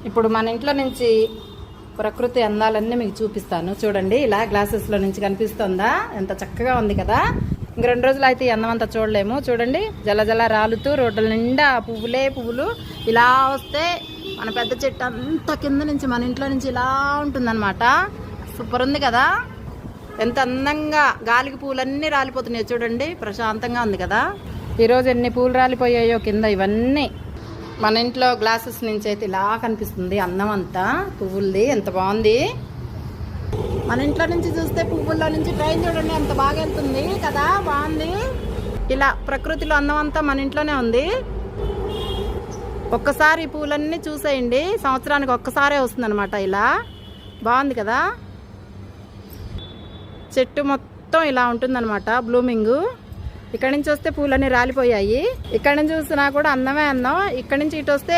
ఇప్పుడు మన ఇంట్లో నుంచి ప్రకృతి అందాలన్నీ మీకు చూపిస్తాను చూడండి. ఇలా గ్లాసెస్లో నుంచి కనిపిస్తుందా? ఎంత చక్కగా ఉంది కదా. ఇంక 2 రోజులు అయితే ఈ అందం అంతా చూడలేము. చూడండి, జల జల రాలుతూ రోడ్ల నిండా పువ్వులు ఇలా వస్తే మన పెద్ద చెట్టు అంతా కింద నుంచి మన ఇంట్లో నుంచి ఇలా ఉంటుందన్నమాట. సూపర్ ఉంది కదా. ఎంత అందంగా గాలికి పూలన్నీ రాలిపోతున్నాయి చూడండి. ప్రశాంతంగా ఉంది కదా. ఈరోజు ఎన్ని పూలు రాలిపోయాయో కింద. ఇవన్నీ మన ఇంట్లో గ్లాసెస్ నుంచి అయితే ఇలా కనిపిస్తుంది అందం అంతా పువ్వులది. ఎంత బాగుంది. మన ఇంట్లో నుంచి చూస్తే పువ్వుల్లో నుంచి ట్రైన్ చూడండి ఎంత బాగా వెళ్తుంది కదా. బాగుంది. ఇలా ప్రకృతిలో అందం అంతా మన ఇంట్లోనే ఉంది. ఒక్కసారి పూలన్నీ చూసేయండి. సంవత్సరానికి ఒక్కసారే వస్తుంది అనమాట. ఇలా బాగుంది కదా. చెట్టు మొత్తం ఇలా ఉంటుందన్నమాట బ్లూమింగ్. ఇక్కడ నుంచి వస్తే పూలన్నీ రాలిపోయాయి. ఇక్కడ నుంచి చూసినా కూడా అందమే అందం. ఇక్కడ నుంచి ఇటు వస్తే